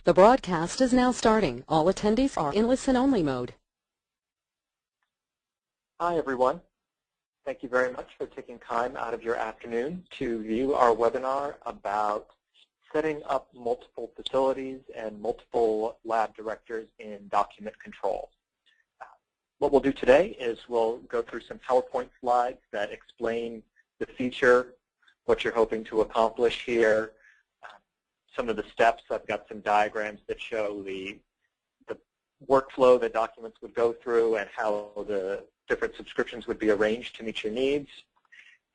The broadcast is now starting. All attendees are in listen-only mode. Hi, everyone. Thank you very much for taking time out of your afternoon to view our webinar about setting up multiple facilities and multiple lab directors in document control. What we'll do today is we'll go through some PowerPoint slides that explain the feature, what you're hoping to accomplish here, some of the steps. I've got some diagrams that show the workflow that documents would go through and how the different subscriptions would be arranged to meet your needs.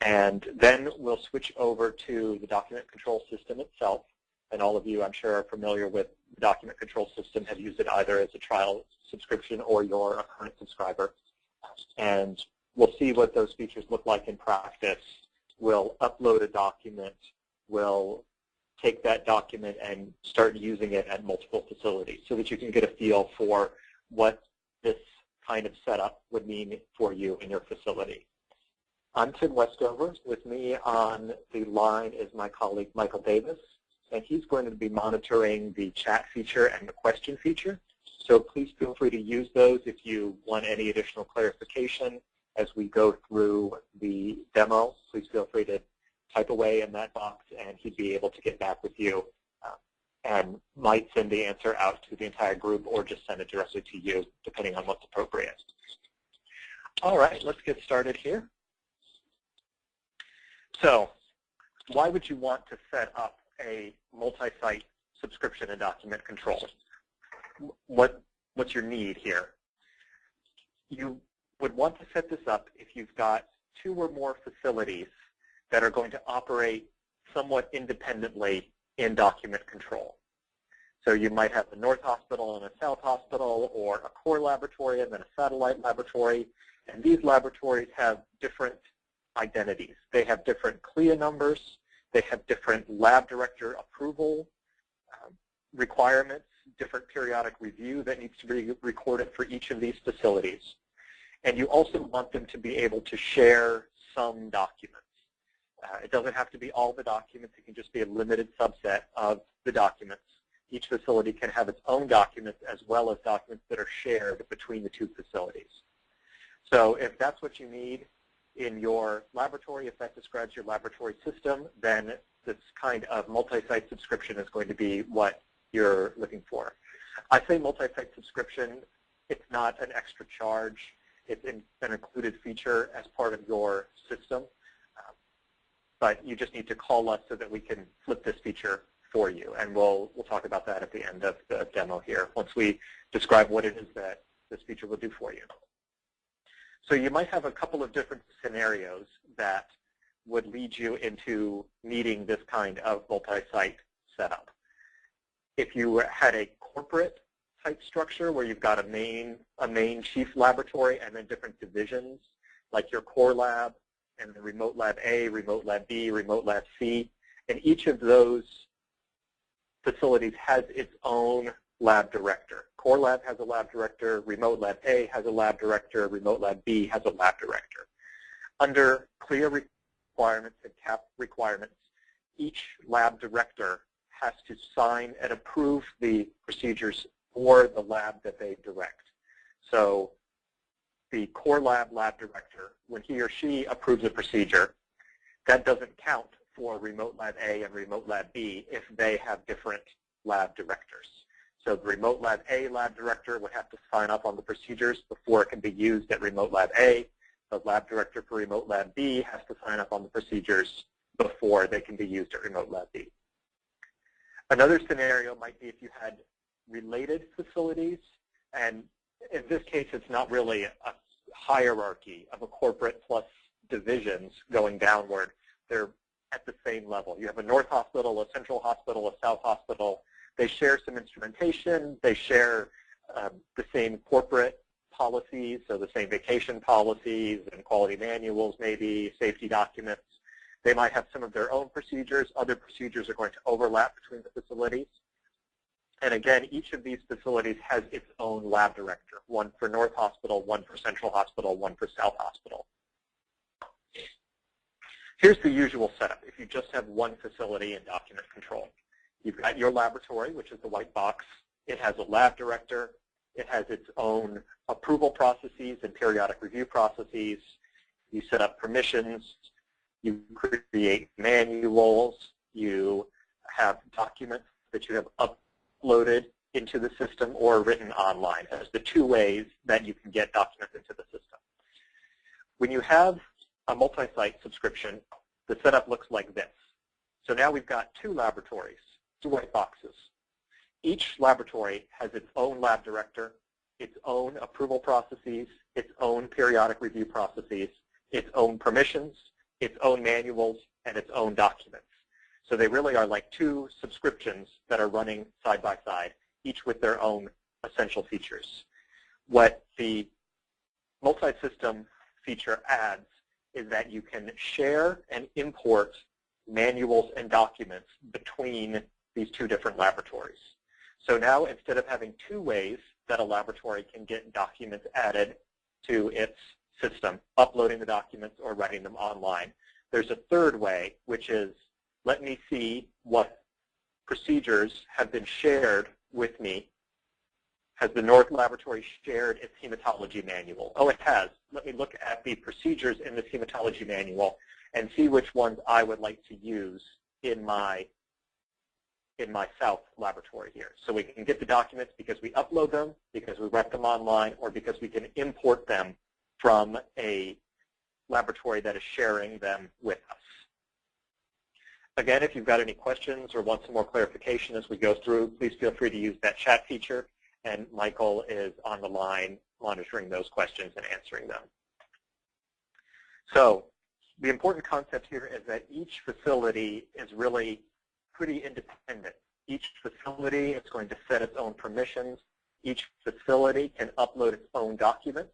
And then we'll switch over to the document control system itself. And all of you, I'm sure, are familiar with the document control system, have used it either as a trial subscription or you're a current subscriber. And we'll see what those features look like in practice. We'll upload a document. We'll take that document and start using it at multiple facilities so that you can get a feel for what this kind of setup would mean for you in your facility. I'm Tim Westover. With me on the line is my colleague Michael Davis, and he's going to be monitoring the chat feature and the question feature. So please feel free to use those if you want any additional clarification as we go through the demo. Please feel free to type away in that box, and he'd be able to get back with you and might send the answer out to the entire group or just send it directly to you, depending on what's appropriate. All right, let's get started here. So why would you want to set up a multi-site subscription and document control? What's your need here? You would want to set this up if you've got 2 or more facilities that are going to operate somewhat independently in document control. So you might have a North Hospital and a South Hospital, or a core laboratory and then a satellite laboratory, and these laboratories have different identities. They have different CLIA numbers, they have different lab director approval requirements, different periodic review that needs to be recorded for each of these facilities. And you also want them to be able to share some documents. It doesn't have to be all the documents. It can just be a limited subset of the documents. Each facility can have its own documents as well as documents that are shared between the 2 facilities. So if that's what you need in your laboratory, if that describes your laboratory system, then this kind of multi-site subscription is going to be what you're looking for. I say multi-site subscription. It's not an extra charge. It's an included feature as part of your system. But you just need to call us so that we can flip this feature for you. And we'll talk about that at the end of the demo here, once we describe what it is that this feature will do for you. So you might have a couple of different scenarios that would lead you into needing this kind of multi-site setup. If you had a corporate type structure where you've got a main chief laboratory and then different divisions, like your core lab, and the remote lab A, remote lab B, remote lab C, and each of those facilities has its own lab director. Core lab has a lab director, remote lab A has a lab director, remote lab B has a lab director. Under CLIA requirements and CAP requirements, each lab director has to sign and approve the procedures for the lab that they direct. So the core lab director, when he or she approves a procedure, that doesn't count for remote lab A and remote lab B if they have different lab directors. So the remote lab A lab director would have to sign up on the procedures before it can be used at remote lab A. The lab director for remote lab B has to sign up on the procedures before they can be used at remote lab B. Another scenario might be if you had related facilities, and in this case, it's not really a hierarchy of a corporate plus divisions going downward. They're at the same level. You have a North Hospital, a Central Hospital, a South Hospital. They share some instrumentation. They share the same corporate policies, so the same vacation policies and quality manuals, maybe safety documents. They might have some of their own procedures. Other procedures are going to overlap between the facilities. And again, each of these facilities has its own lab director, one for North Hospital, one for Central Hospital, one for South Hospital. Here's the usual setup if you just have one facility in document control. You've got your laboratory, which is the white box. It has a lab director. It has its own approval processes and periodic review processes. You set up permissions. You create manuals. You have documents that you have uploaded into the system or written online as the two ways that you can get documents into the system. When you have a multi-site subscription, the setup looks like this. So now we've got two laboratories, two white boxes. Each laboratory has its own lab director, its own approval processes, its own periodic review processes, its own permissions, its own manuals, and its own documents. So they really are like two subscriptions that are running side by side, each with their own essential features. What the multi-system feature adds is that you can share and import manuals and documents between these two different laboratories. So now instead of having two ways that a laboratory can get documents added to its system, uploading the documents or writing them online, there's a third way, which is let me see what procedures have been shared with me. Has the North Laboratory shared its hematology manual? Oh, it has. Let me look at the procedures in this hematology manual and see which ones I would like to use in my South Laboratory here. So we can get the documents because we upload them, because we write them online, or because we can import them from a laboratory that is sharing them with us. Again, if you've got any questions or want some more clarification as we go through, please feel free to use that chat feature, and Michael is on the line monitoring those questions and answering them. So the important concept here is that each facility is really pretty independent. Each facility is going to set its own permissions. Each facility can upload its own documents.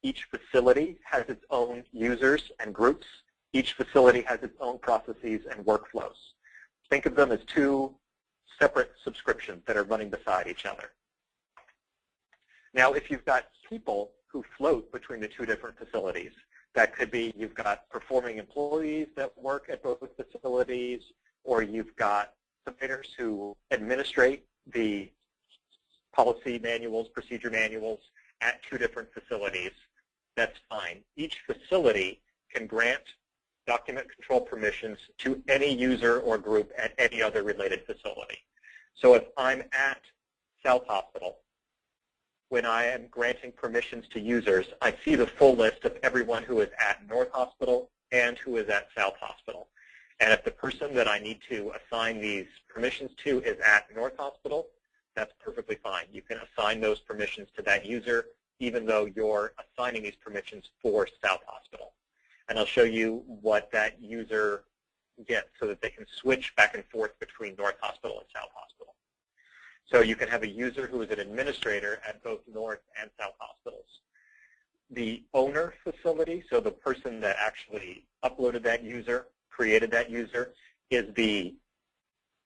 Each facility has its own users and groups. Each facility has its own processes and workflows. Think of them as two separate subscriptions that are running beside each other. Now, if you've got people who float between the two different facilities, that could be you've got performing employees that work at both facilities, or you've got submitters who administrate the policy manuals, procedure manuals at two different facilities, that's fine. Each facility can grant document control permissions to any user or group at any other related facility. So if I'm at South Hospital, when I am granting permissions to users, I see the full list of everyone who is at North Hospital and who is at South Hospital. And if the person that I need to assign these permissions to is at North Hospital, that's perfectly fine. You can assign those permissions to that user, even though you're assigning these permissions for South Hospital. And I'll show you what that user gets so that they can switch back and forth between North Hospital and South Hospital. So you can have a user who is an administrator at both North and South Hospitals. The owner facility, so the person that actually uploaded that user, created that user, is the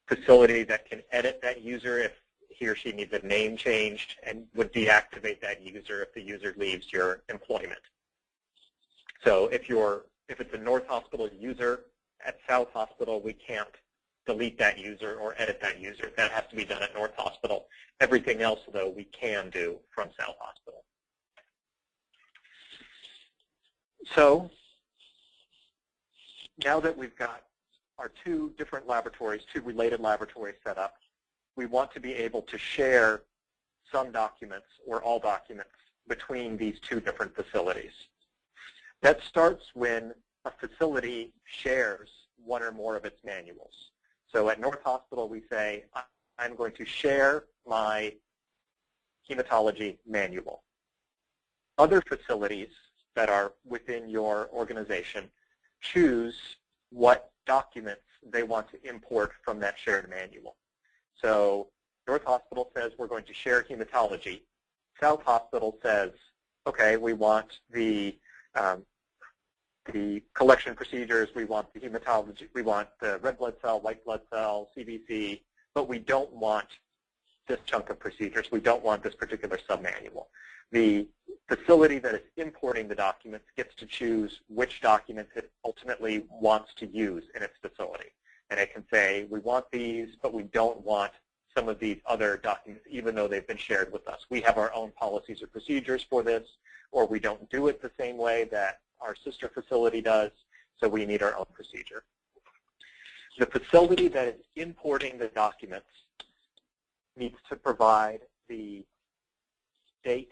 facility that can edit that user if he or she needs a name changed, and would deactivate that user if the user leaves your employment. So if it's a North Hospital user at South Hospital, we can't delete that user or edit that user. That has to be done at North Hospital. Everything else, though, we can do from South Hospital. So now that we've got our two different laboratories, two related laboratories set up, we want to be able to share some documents or all documents between these two different facilities. That starts when a facility shares one or more of its manuals. So at North Hospital, we say, I'm going to share my hematology manual. Other facilities that are within your organization choose what documents they want to import from that shared manual. So North Hospital says we're going to share hematology. South Hospital says, okay, we want the collection procedures, we want the hematology, we want the red blood cell, white blood cell, CBC, but we don't want this chunk of procedures. We don't want this particular submanual. The facility that is importing the documents gets to choose which documents it ultimately wants to use in its facility. And it can say, we want these, but we don't want some of these other documents, even though they've been shared with us. We have our own policies or procedures for this, or we don't do it the same way that our sister facility does, so we need our own procedure. The facility that is importing the documents needs to provide the date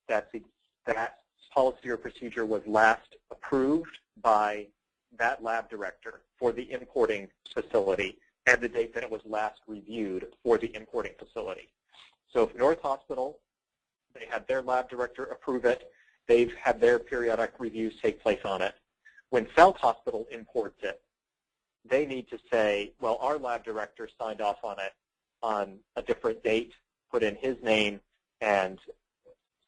that that policy or procedure was last approved by that lab director for the importing facility and the date that it was last reviewed for the importing facility. So if North Hospital, they had their lab director approve it, they've had their periodic reviews take place on it. When South Hospital imports it, they need to say, well, our lab director signed off on it on a different date, put in his name, and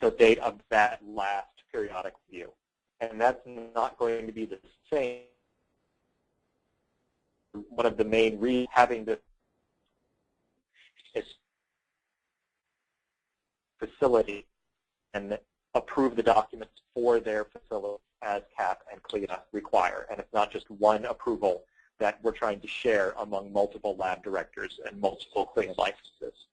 the date of that last periodic review. And that's not going to be the same. One of the main reasons having this is facility and approve the documents for their facility as CAP and CLIA require. And it's not just one approval that we're trying to share among multiple lab directors and multiple CLIA licenses.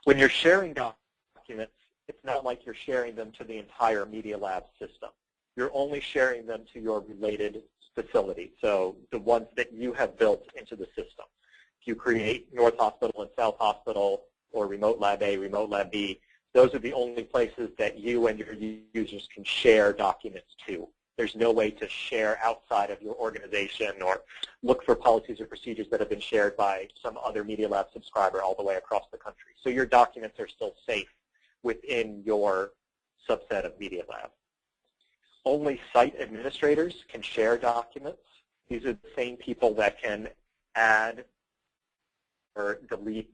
When you're sharing documents, it's not like you're sharing them to the entire Media Lab system. You're only sharing them to your related facility, so the ones that you have built into the system. If you create North Hospital and South Hospital or Remote Lab A, Remote Lab B, those are the only places that you and your users can share documents to. There's no way to share outside of your organization or look for policies or procedures that have been shared by some other Media Lab subscriber all the way across the country. So your documents are still safe within your subset of Media Lab. Only site administrators can share documents. These are the same people that can add or delete.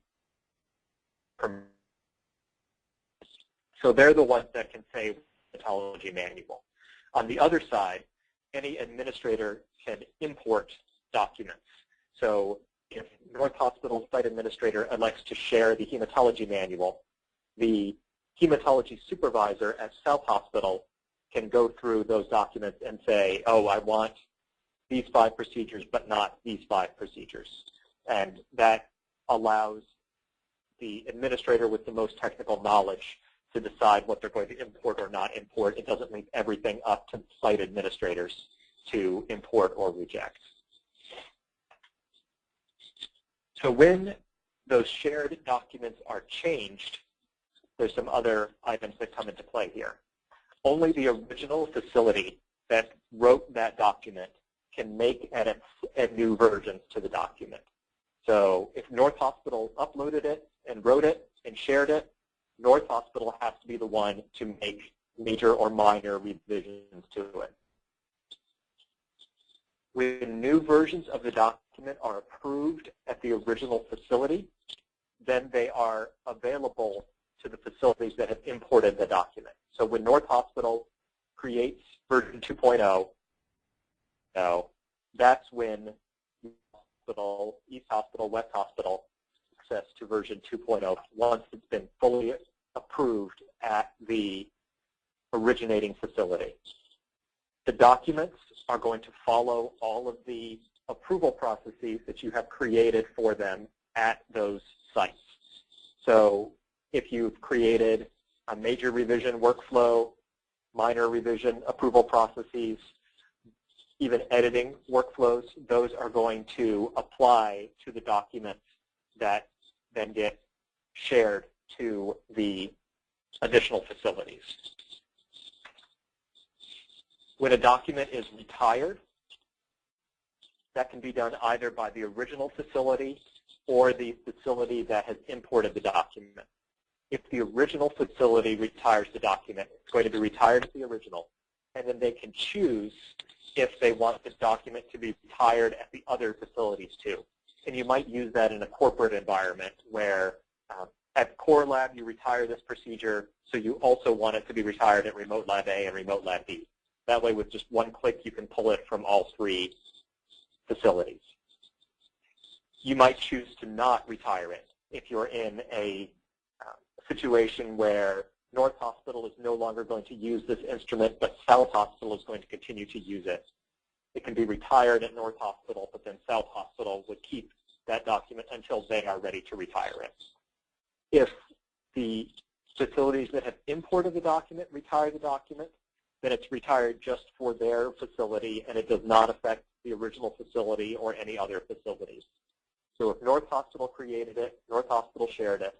So they're the ones that can say hematology manual. On the other side, any administrator can import documents. So if North Hospital site administrator elects to share the hematology manual, the hematology supervisor at South Hospital can go through those documents and say, oh, I want these 5 procedures, but not these 5 procedures. And that allows the administrator with the most technical knowledge to decide what they're going to import or not import. It doesn't leave everything up to site administrators to import or reject. So when those shared documents are changed, there's some other items that come into play here. Only the original facility that wrote that document can make edits and new versions to the document. So if North Hospital uploaded it and wrote it and shared it, North Hospital has to be the one to make major or minor revisions to it. When new versions of the document are approved at the original facility, then they are available to the facilities that have imported the document. So when North Hospital creates version 2.0, that's when East Hospital, West Hospital, access to version 2.0 once it's been fully approved at the originating facility. The documents are going to follow all of the approval processes that you have created for them at those sites. So if you've created a major revision workflow, minor revision approval processes, even editing workflows, those are going to apply to the documents that then get shared to the additional facilities. When a document is retired, that can be done either by the original facility or the facility that has imported the document. If the original facility retires the document, it's going to be retired at the original, and then they can choose if they want this document to be retired at the other facilities too. And you might use that in a corporate environment where at Core Lab you retire this procedure, so you also want it to be retired at Remote Lab A and Remote Lab B. That way with just one click you can pull it from all 3 facilities. You might choose to not retire it if you're in a situation where North Hospital is no longer going to use this instrument, but South Hospital is going to continue to use it. it can be retired at North Hospital, but then South Hospital would keep that document until they are ready to retire it. If the facilities that have imported the document retire the document, then it's retired just for their facility, and it does not affect the original facility or any other facilities. So if North Hospital created it, North Hospital shared it,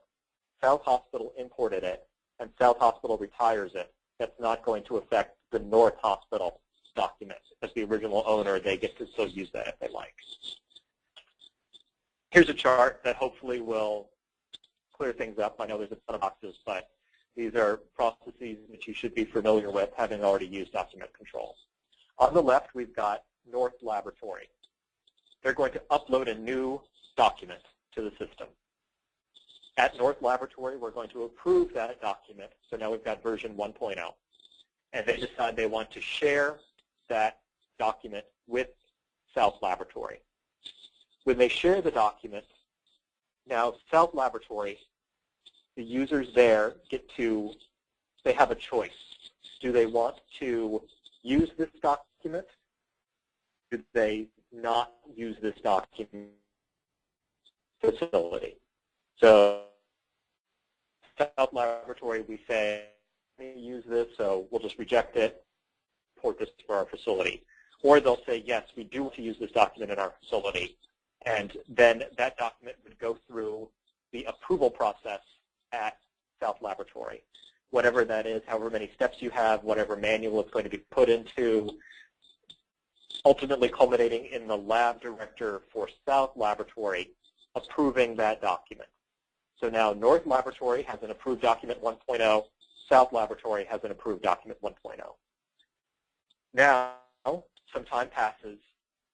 South Hospital imported it, and South Hospital retires it, that's not going to affect the North Hospital document. As the original owner, they get to still use that if they like. Here's a chart that hopefully will clear things up. I know there's a ton of boxes, but these are processes that you should be familiar with, having already used document control. On the left, we've got North Laboratory. They're going to upload a new document to the system. At North Laboratory, we're going to approve that document. So now we've got version 1.0. And they decide they want to share that document with South Laboratory. When they share the document, now South Laboratory, the users there they have a choice. Do they want to use this document? Do they not use this document facility? So South Laboratory, we say, use this, so we'll just reject it, port this for our facility. Or they'll say, yes, we do want to use this document in our facility. And then that document would go through the approval process at South Laboratory. Whatever that is, however many steps you have, whatever manual it's going to be put into, ultimately culminating in the lab director for South Laboratory approving that document. So now North Laboratory has an approved document 1.0, South Laboratory has an approved document 1.0. Now, some time passes,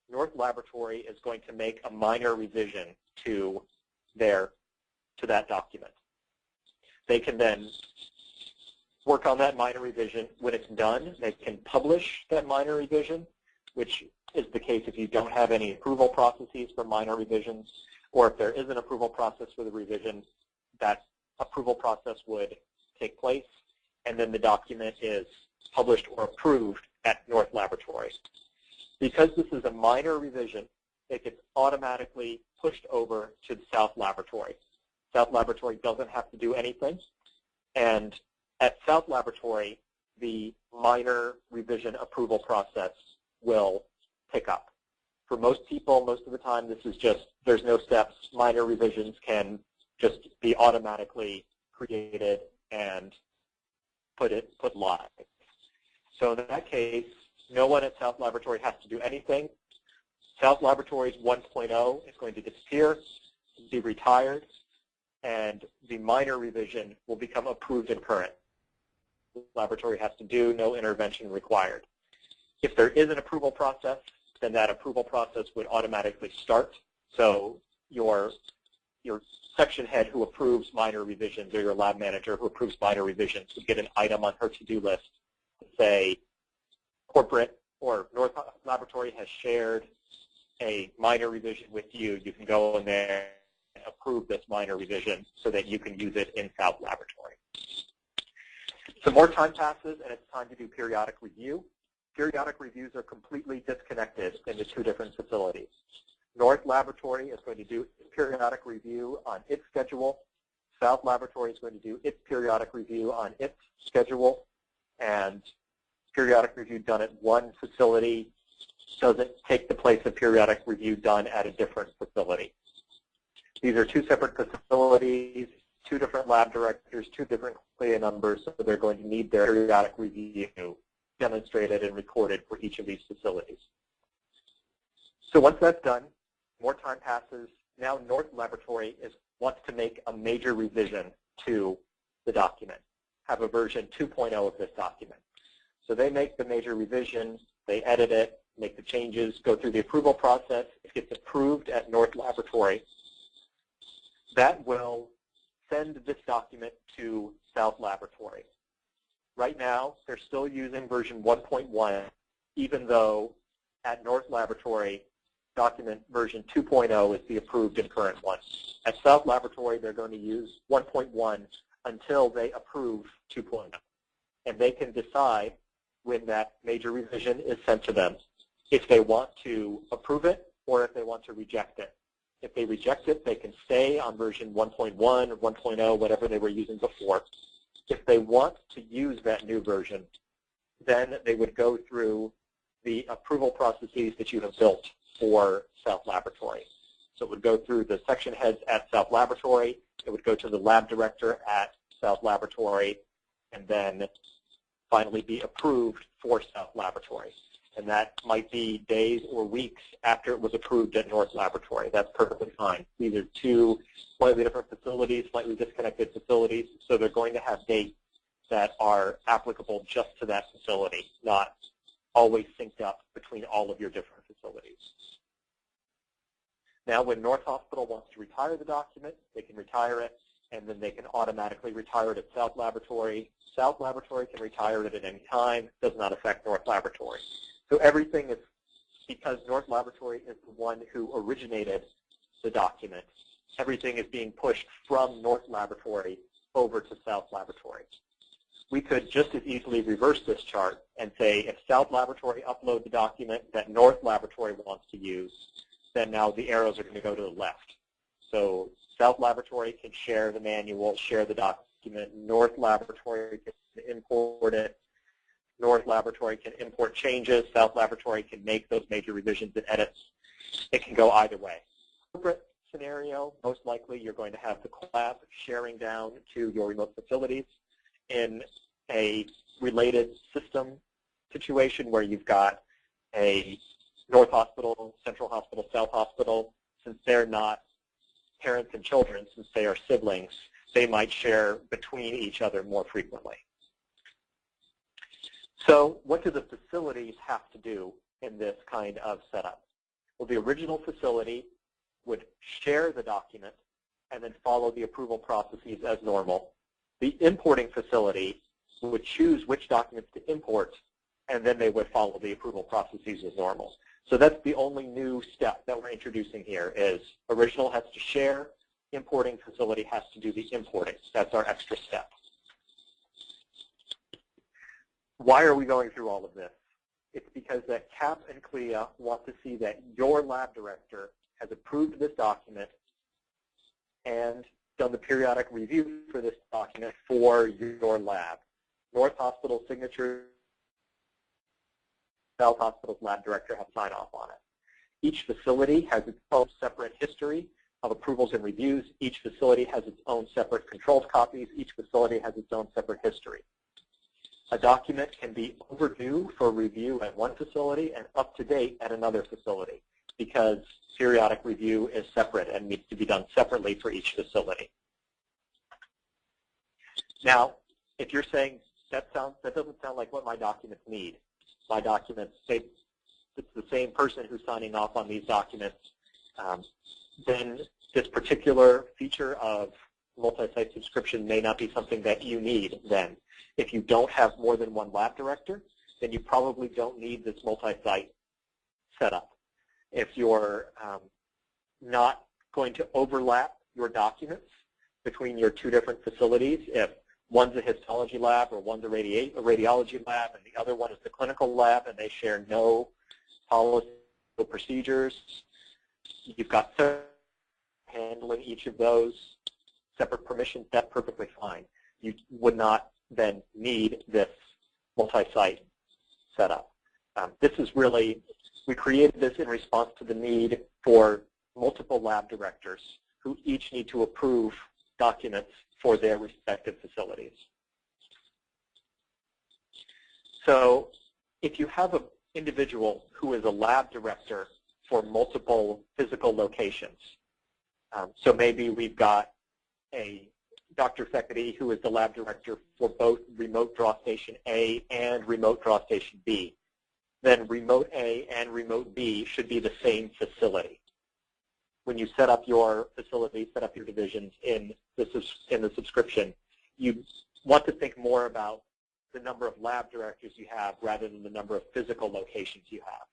North Laboratory is going to make a minor revision to that document. They can then work on that minor revision. When it's done, they can publish that minor revision, which is the case if you don't have any approval processes for minor revisions, or if there is an approval process for the revision, that approval process would take place, and then the document is published or approved at North Laboratory. Because this is a minor revision, it gets automatically pushed over to the South Laboratory. South Laboratory doesn't have to do anything, and at South Laboratory, the minor revision approval process will pick up. For most people, most of the time, this is just, there's no steps. Minor revisions can just be automatically created and put live. So in that case, no one at South Laboratory has to do anything. South Laboratory's 1.0 is going to disappear, be retired, and the minor revision will become approved and current. The laboratory has to do, no intervention required. If there is an approval process, then that approval process would automatically start. So your section head who approves minor revisions, or your lab manager who approves minor revisions, would get an item on her to-do list to say, corporate or North Laboratory has shared a minor revision with you. You can go in there and approve this minor revision so that you can use it in South Laboratory. Some more time passes, and it's time to do periodic review. Periodic reviews are completely disconnected in the two different facilities. North Laboratory is going to do periodic review on its schedule. South Laboratory is going to do its periodic review on its schedule. And periodic review done at one facility doesn't take the place of periodic review done at a different facility. These are two separate facilities, two different lab directors, two different CLIA numbers, so they're going to need their periodic review demonstrated and recorded for each of these facilities. So once that's done, more time passes. Now North Laboratory wants to make a major revision to the document, have a version 2.0 of this document. So they make the major revision, they edit it, make the changes, go through the approval process. It gets approved at North Laboratory. That will send this document to South Laboratory. Right now, they're still using version 1.1, even though at North Laboratory, document version 2.0 is the approved and current one. At South Laboratory, they're going to use 1.1 until they approve 2.0. And they can decide when that major revision is sent to them if they want to approve it or if they want to reject it. If they reject it, they can stay on version 1.1 or 1.0, whatever they were using before. If they want to use that new version, then they would go through the approval processes that you have built for South Laboratory. So it would go through the section heads at South Laboratory, it would go to the lab director at South Laboratory, and then finally be approved for South Laboratory. And that might be days or weeks after it was approved at North Laboratory. That's perfectly fine. These are two slightly different facilities, slightly disconnected facilities, so they're going to have dates that are applicable just to that facility, not always synced up between all of your different facilities. Now, when North Hospital wants to retire the document, they can retire it, and then they can automatically retire it at South Laboratory. South Laboratory can retire it at any time. It does not affect North Laboratory. So everything is, because North Laboratory is the one who originated the document, everything is being pushed from North Laboratory over to South Laboratory. We could just as easily reverse this chart and say if South Laboratory uploads the document that North Laboratory wants to use, then now the arrows are going to go to the left. So South Laboratory can share the manual, share the document. North Laboratory can import it. North Laboratory can import changes. South Laboratory can make those major revisions and edits. It can go either way. Corporate scenario, most likely you're going to have the lab sharing down to your remote facilities. In a related system situation where you've got a North Hospital, Central Hospital, South Hospital, since they're not parents and children, since they are siblings, they might share between each other more frequently. So what do the facilities have to do in this kind of setup? Well, the original facility would share the document and then follow the approval processes as normal. The importing facility would choose which documents to import, and then they would follow the approval processes as normal. So that's the only new step that we're introducing here is original has to share, importing facility has to do the importing. That's our extra step. Why are we going through all of this? It's because that CAP and CLIA want to see that your lab director has approved this document and done the periodic review for this document for your lab. North Hospital signature, South Hospital's lab director have sign off on it. Each facility has its own separate history of approvals and reviews. Each facility has its own separate controlled copies. Each facility has its own separate history. A document can be overdue for review at one facility and up to date at another facility because periodic review is separate and needs to be done separately for each facility. Now, if you're saying that doesn't sound like what my documents need. My documents say it's the same person who's signing off on these documents, then this particular feature of multi-site subscription may not be something that you need then. If you don't have more than one lab director, then you probably don't need this multi-site setup. If you're not going to overlap your documents between your two different facilities, if one's a histology lab or one's a radiology lab and the other one is the clinical lab and they share no policy or procedures, you've got handling each of those separate permissions, that's perfectly fine. You would not then need this multi-site setup. This is really, we created this in response to the need for multiple lab directors who each need to approve documents for their respective facilities. So if you have an individual who is a lab director for multiple physical locations, so maybe we've got a Dr. Fekete who is the lab director for both remote draw station A and remote draw station B, then remote A and remote B should be the same facility. When you set up your facility, set up your divisions in the subscription, you want to think more about the number of lab directors you have rather than the number of physical locations you have.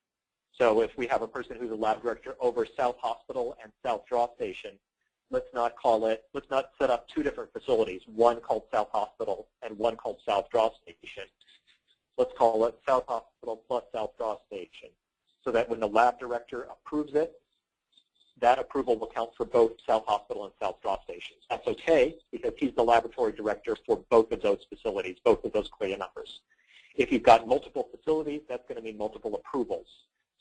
So if we have a person who's a lab director over South Hospital and South Draw Station, let's not set up two different facilities, one called South Hospital and one called South Draw Station. Let's call it South Hospital plus South Draw Station. so that when the lab director approves it, that approval will count for both South Hospital and South Draw stations. That's okay because he's the laboratory director for both of those facilities, both of those CLIA numbers. If you've got multiple facilities, that's going to mean multiple approvals.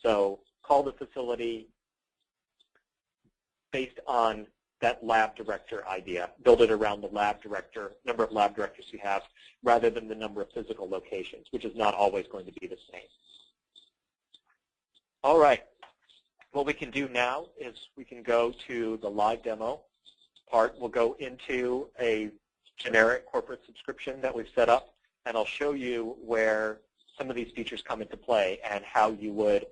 So call the facility based on that lab director idea. Build it around the lab director, number of lab directors you have, rather than the number of physical locations, which is not always going to be the same. All right. What we can do now is we can go to the live demo part. We'll go into a generic corporate subscription that we've set up, and I'll show you where some of these features come into play and how you would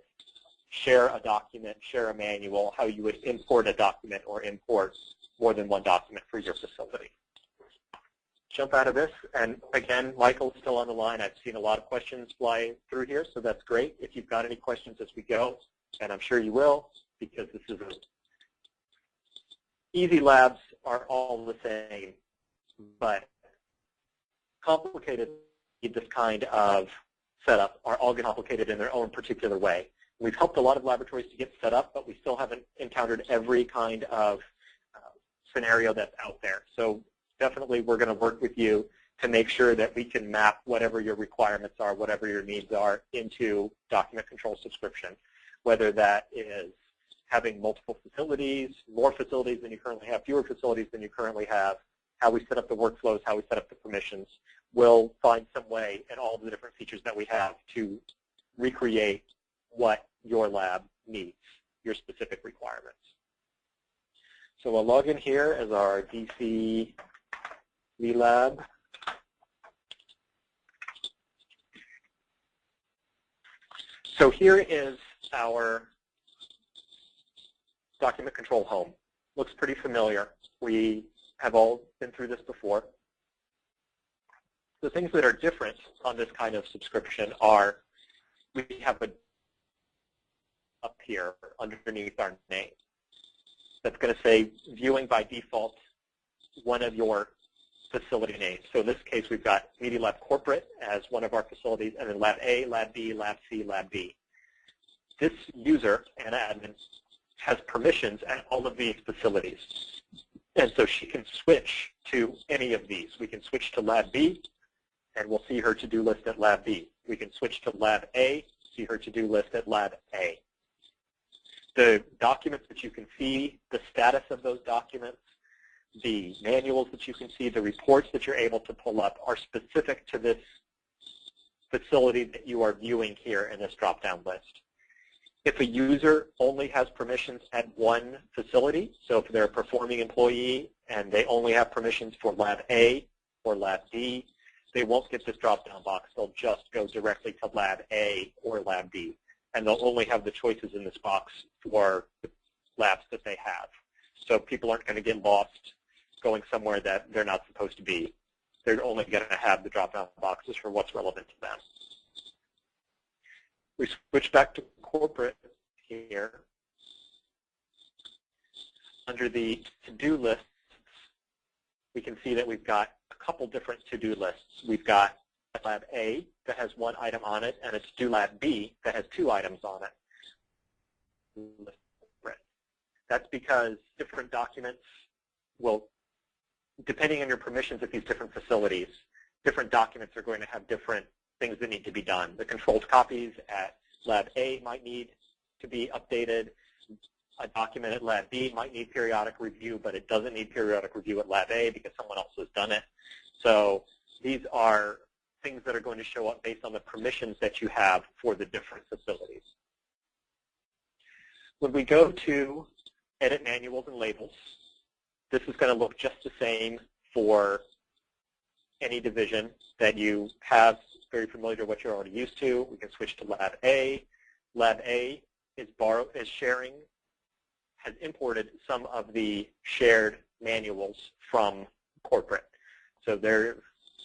share a document, share a manual, how you would import a document or import more than one document for your facility. Jump out of this, and again, Michael's still on the line. I've seen a lot of questions fly through here, so that's great. If you've got any questions as we go, and I'm sure you will, because this is easy labs are all the same, but complicated, this kind of setup are all complicated in their own particular way. We've helped a lot of laboratories to get set up, but we still haven't encountered every kind of scenario that's out there. So definitely we're going to work with you to make sure that we can map whatever your requirements are, whatever your needs are, into document control subscription, whether that is having multiple facilities, more facilities than you currently have, fewer facilities than you currently have, how we set up the workflows, how we set up the permissions. We'll find some way in all the different features that we have to recreate what your lab needs, your specific requirements. So we'll log in here as our DC lab. So here is our document control home. Looks pretty familiar. We have all been through this before. The things that are different on this kind of subscription are we have a up here underneath our name that's going to say viewing by default one of your facility names. So in this case, we've got Media Lab Corporate as one of our facilities, and then Lab A, Lab B, Lab C, Lab D. This user and admin has permissions at all of these facilities. And so she can switch to any of these. We can switch to Lab B, and we'll see her to-do list at Lab B. We can switch to Lab A, see her to-do list at Lab A. The documents that you can see, the status of those documents, the manuals that you can see, the reports that you're able to pull up are specific to this facility that you are viewing here in this drop-down list. If a user only has permissions at one facility, so if they're a performing employee and they only have permissions for Lab A or Lab D, they won't get this drop-down box. They'll just go directly to Lab A or Lab D, and they'll only have the choices in this box for the labs that they have. So people aren't going to get lost going somewhere that they're not supposed to be. They're only going to have the drop-down boxes for what's relevant to them. We switch back to corporate here. Under the to-do lists, we can see that we've got a couple different to-do lists. We've got Lab A that has one item on it, and a to-do Lab B that has two items on it. That's because different documents will, depending on your permissions at these different facilities, different documents are going to have different things that need to be done. The controlled copies at Lab A might need to be updated. A document at Lab B might need periodic review, but it doesn't need periodic review at Lab A because someone else has done it. So these are things that are going to show up based on the permissions that you have for the different facilities. When we go to edit manuals and labels, this is going to look just the same for any division that you have very familiar to what you're already used to. We can switch to Lab A. Lab A is sharing, has imported some of the shared manuals from corporate. So they're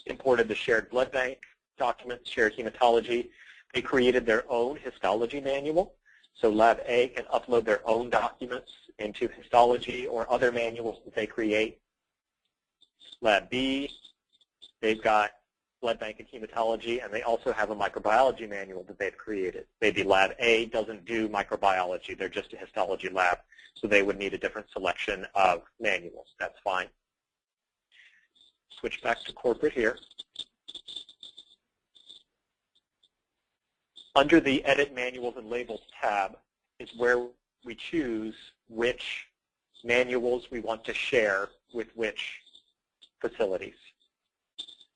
imported the shared blood bank documents, shared hematology. They created their own histology manual. So Lab A can upload their own documents into histology or other manuals that they create. Lab B, they've got blood bank and hematology, and they also have a microbiology manual that they've created. Maybe Lab A doesn't do microbiology. They're just a histology lab, so they would need a different selection of manuals. That's fine. Switch back to corporate here. Under the Edit Manuals and Labels tab is where we choose which manuals we want to share with which facilities.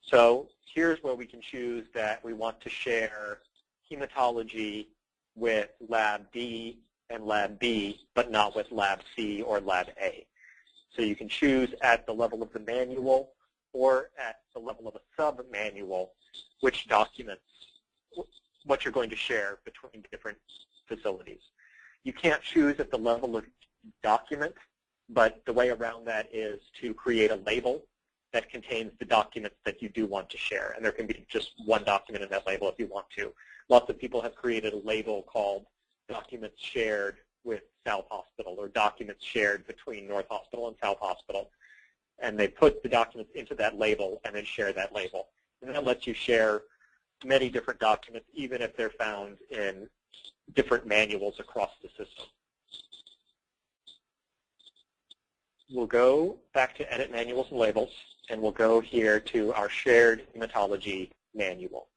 So here's where we can choose that we want to share hematology with Lab D and Lab B, but not with Lab C or Lab A. So you can choose at the level of the manual or at the level of a sub-manual which documents, what you're going to share between different facilities. You can't choose at the level of document, but the way around that is to create a label that contains the documents that you do want to share. And there can be just one document in that label if you want to. Lots of people have created a label called Documents Shared with South Hospital or Documents Shared between North Hospital and South Hospital. And they put the documents into that label and then share that label. And that lets you share many different documents, even if they're found in different manuals across the system. We'll go back to Edit Manuals and Labels, and we'll go here to our Shared Hematology Manual.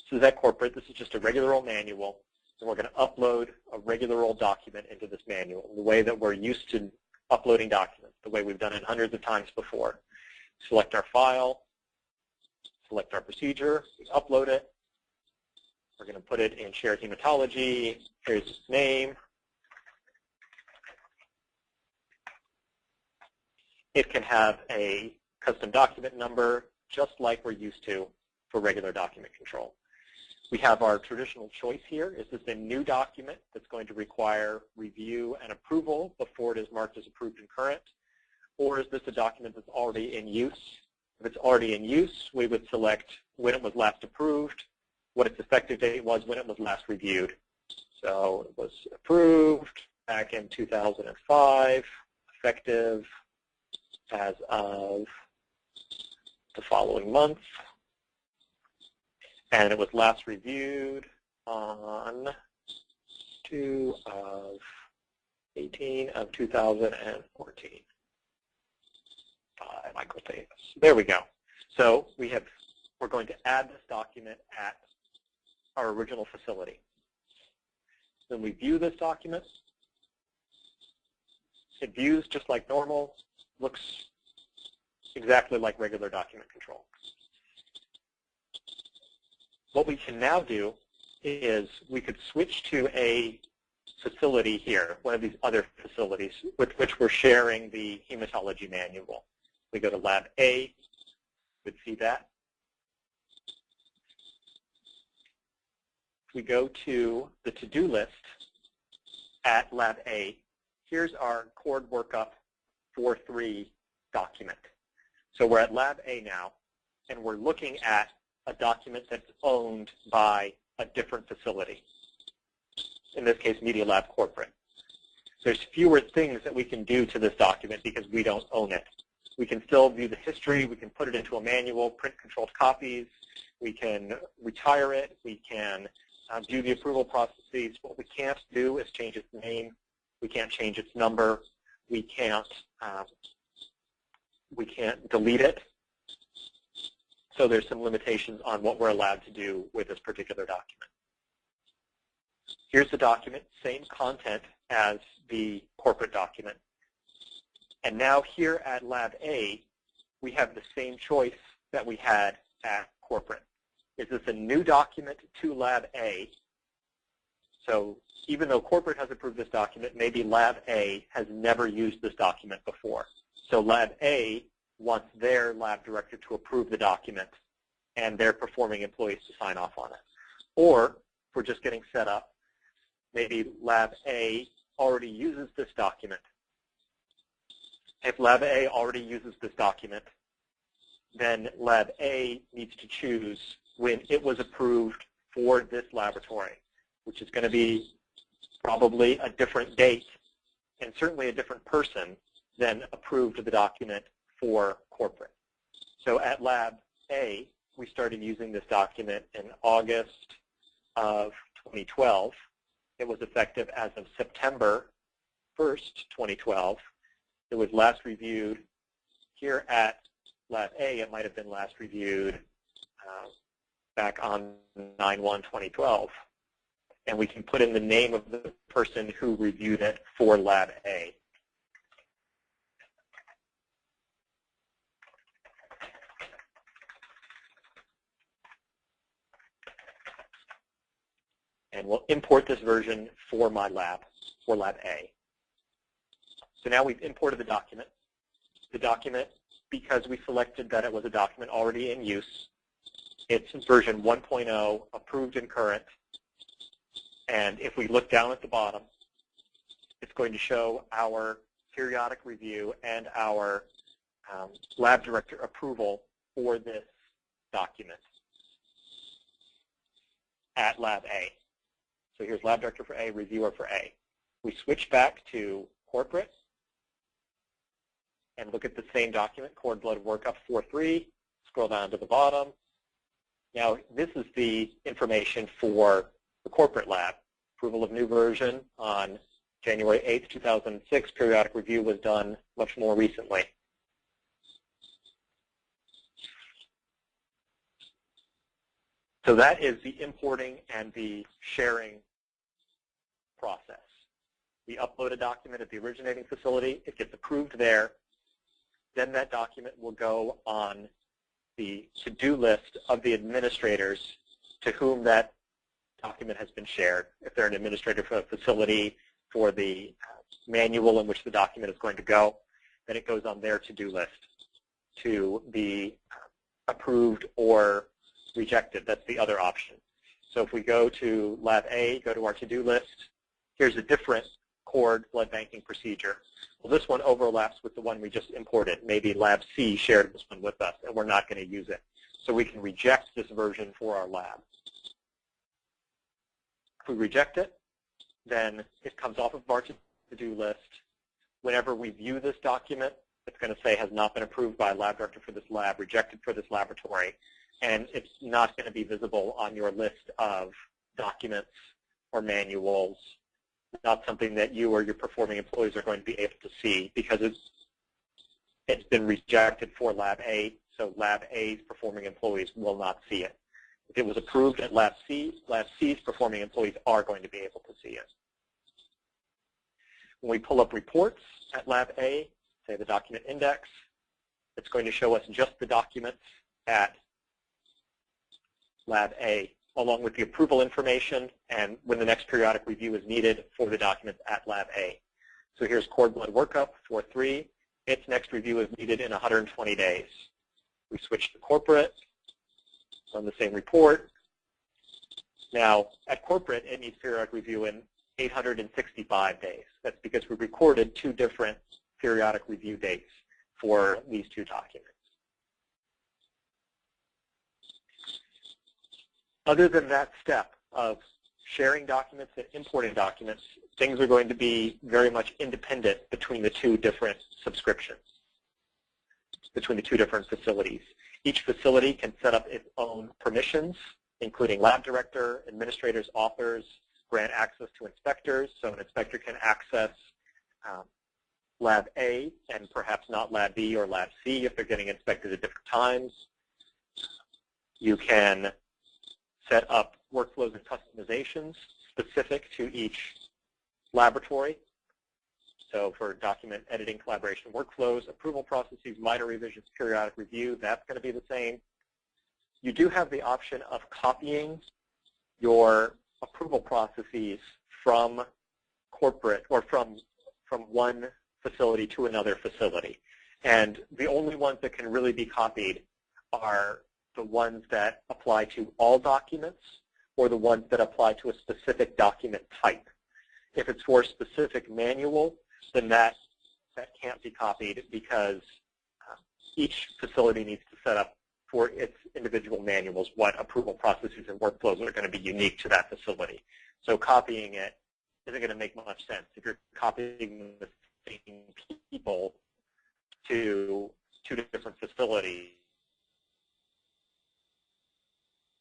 So that corporate, this is just a regular old manual, and we're going to upload a regular old document into this manual, the way that we're used to uploading documents, the way we've done it hundreds of times before. Select our file, select our procedure, we upload it. We're going to put it in Shared Hematology. Here's its name. It can have a custom document number, just like we're used to for regular document control. We have our traditional choice here. Is this a new document that's going to require review and approval before it is marked as approved and current? Or is this a document that's already in use? If it's already in use, we would select when it was last approved, what its effective date was when it was last reviewed. So it was approved back in 2005, effective as of the following month, and it was last reviewed on 2/18 of 2014 by Michael Davis. There we go. So we're going to add this document at our original facility. Then we view this document. It views just like normal. Looks exactly like regular document control. What we can now do is we could switch to a facility here, one of these other facilities with which we're sharing the hematology manual. We go to Lab A, you would see that. We go to the to-do list at Lab A. Here's our cord workup 4.3 document. So we're at Lab A now, and we're looking at a document that's owned by a different facility. In this case, Media Lab Corporate. There's fewer things that we can do to this document because we don't own it. We can still view the history. We can put it into a manual, print controlled copies. We can retire it. We can do the approval processes. What we can't do is change its name. We can't change its number. We can't delete it. So there's some limitations on what we're allowed to do with this particular document. Here's the document, same content as the corporate document. And now here at Lab A, we have the same choice that we had at corporate. Is this a new document to Lab A? So even though corporate has approved this document, maybe Lab A has never used this document before. So Lab A wants their lab director to approve the document and their performing employees to sign off on it. Or if we're just getting set up, maybe Lab A already uses this document. If Lab A already uses this document, then Lab A needs to choose when it was approved for this laboratory, which is going to be probably a different date and certainly a different person than approved the document for corporate. So at Lab A, we started using this document in August of 2012. It was effective as of September 1st, 2012. It was last reviewed here at Lab A. It might have been last reviewed back on 9/1/2012. And we can put in the name of the person who reviewed it for Lab A. And we'll import this version for my lab, for Lab A. So now we've imported the document. The document, because we selected that it was a document already in use, it's version 1.0, approved and current. And if we look down at the bottom, it's going to show our periodic review and our lab director approval for this document at Lab A. So here's lab director for A, reviewer for A. We switch back to corporate and look at the same document, cord blood workup 4.3. Scroll down to the bottom. Now this is the information for the corporate lab. Approval of new version on January 8th, 2006. Periodic review was done much more recently. So that is the importing and the sharing process. We upload a document at the originating facility. It gets approved there. Then that document will go on the to-do list of the administrators to whom that document has been shared. If they're an administrator for a facility, for the manual in which the document is going to go, then it goes on their to-do list to be approved or rejected. That's the other option. So if we go to Lab A, go to our to-do list, here's a different cord blood banking procedure. Well, this one overlaps with the one we just imported. Maybe Lab C shared this one with us, and we're not going to use it. So we can reject this version for our lab. If we reject it, then it comes off of our to-do list. Whenever we view this document, it's going to say has not been approved by a lab director for this lab, rejected for this laboratory, and it's not going to be visible on your list of documents or manuals, not something that you or your performing employees are going to be able to see because it's been rejected for Lab A, so Lab A's performing employees will not see it. If it was approved at Lab C, Lab C's performing employees are going to be able to see it. When we pull up reports at Lab A, say the document index, it's going to show us just the documents at Lab A, along with the approval information and when the next periodic review is needed for the documents at Lab A. So here's cord blood workup 4.3. Its next review is needed in 120 days. We switch to corporate, run the same report. Now, at corporate, it needs periodic review in 865 days. That's because we recorded two different periodic review dates for these two documents. Other than that step of sharing documents and importing documents, things are going to be very much independent between the two different subscriptions, between the two different facilities. Each facility can set up its own permissions, including lab director, administrators, authors, grant access to inspectors. So an inspector can access Lab A and perhaps not Lab B or Lab C if they're getting inspected at different times. You can set up workflows and customizations specific to each laboratory. So for document editing, collaboration workflows, approval processes, minor revisions, periodic review, that's going to be the same. You do have the option of copying your approval processes from corporate or from one facility to another facility. And the only ones that can really be copied are the ones that apply to all documents or the ones that apply to a specific document type. If it's for a specific manual, then that can't be copied because each facility needs to set up for its individual manuals what approval processes and workflows are going to be unique to that facility. So copying it isn't going to make much sense. If you're copying the same people to two different facilities,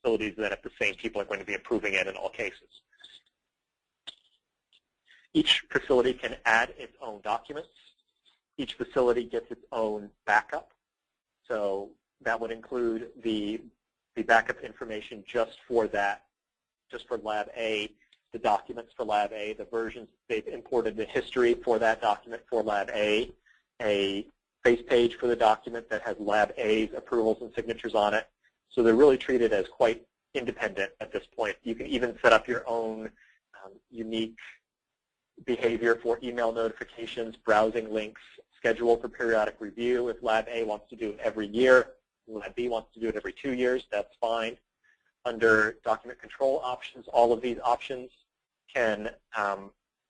facilities, then if the same people are going to be approving it in all cases. Each facility can add its own documents. Each facility gets its own backup. So that would include the backup information just for Lab A, the documents for Lab A, the versions they've imported, the history for that document for Lab A face page for the document that has Lab A's approvals and signatures on it. So they're really treated as quite independent at this point. You can even set up your own unique behavior for email notifications, browsing links, schedule for periodic review. If Lab A wants to do it every year, Lab B wants to do it every 2 years, that's fine. Under document control options, all of these options can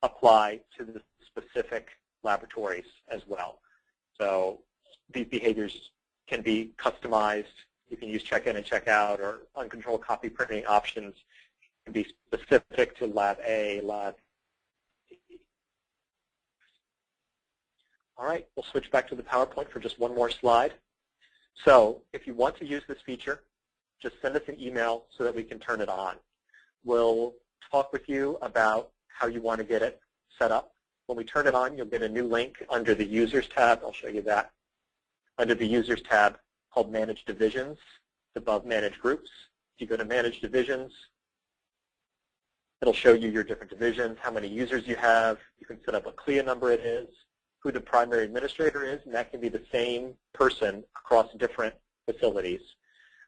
apply to the specific laboratories as well. So these behaviors can be customized. You can use check-in and check-out, or uncontrolled copy printing options can be specific to Lab A, Lab B. All right, we'll switch back to the PowerPoint for just one more slide. So if you want to use this feature, just send us an email so that we can turn it on. We'll talk with you about how you want to get it set up. When we turn it on, you'll get a new link under the Users tab. I'll show you that. Under the Users tab called Manage Divisions, it's above Manage Groups. If you go to Manage Divisions, it'll show you your different divisions, how many users you have. You can set up what CLIA number it is, who the primary administrator is, and that can be the same person across different facilities,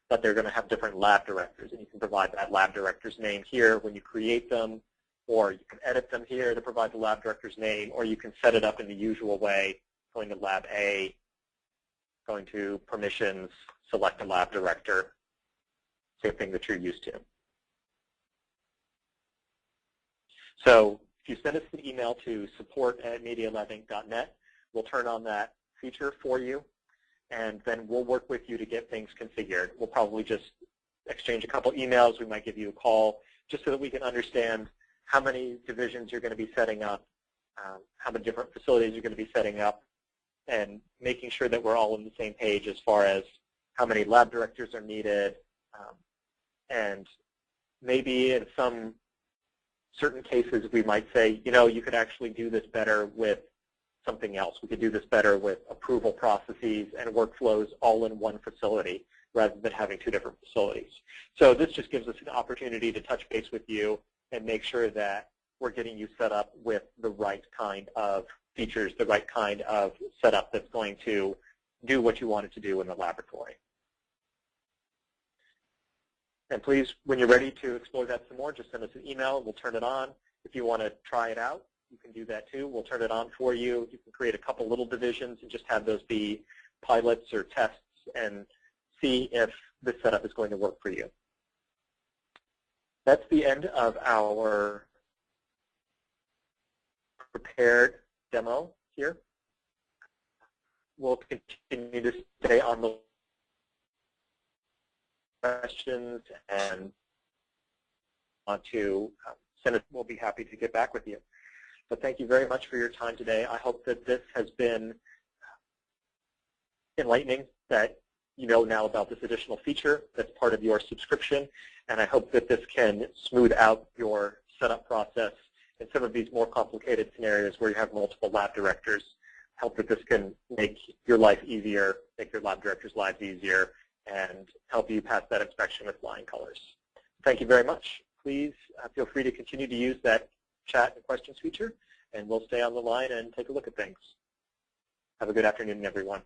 but they're going to have different lab directors, and you can provide that lab director's name here when you create them, or you can edit them here to provide the lab director's name, or you can set it up in the usual way, going to Lab A, going to Permissions, select a lab director, same thing that you're used to. So if you send us an email to support@medialabinc.net, we'll turn on that feature for you, and then we'll work with you to get things configured. We'll probably just exchange a couple emails. We might give you a call just so that we can understand how many divisions you're going to be setting up, how many different facilities you're going to be setting up, and making sure that we're all on the same page as far as how many lab directors are needed, and maybe in some certain cases we might say, you know, you could actually do this better with something else. We could do this better with approval processes and workflows all in one facility rather than having 2 different facilities. So this just gives us an opportunity to touch base with you and make sure that we're getting you set up with the right kind of features, the right kind of setup that's going to do what you want it to do in the laboratory. And please, when you're ready to explore that some more, just send us an email. We'll turn it on. If you want to try it out, you can do that too. We'll turn it on for you. You can create a couple little divisions and just have those be pilots or tests and see if this setup is going to work for you. That's the end of our prepared demo here. We'll continue to stay on the questions and want to send it. We'll be happy to get back with you. But thank you very much for your time today. I hope that this has been enlightening, that you know now about this additional feature that's part of your subscription, and I hope that this can smooth out your setup process in some of these more complicated scenarios where you have multiple lab directors. Help that this can make your life easier, make your lab directors' lives easier, and help you pass that inspection with flying colors. Thank you very much. Please feel free to continue to use that chat and questions feature, and we'll stay on the line and take a look at things. Have a good afternoon, everyone.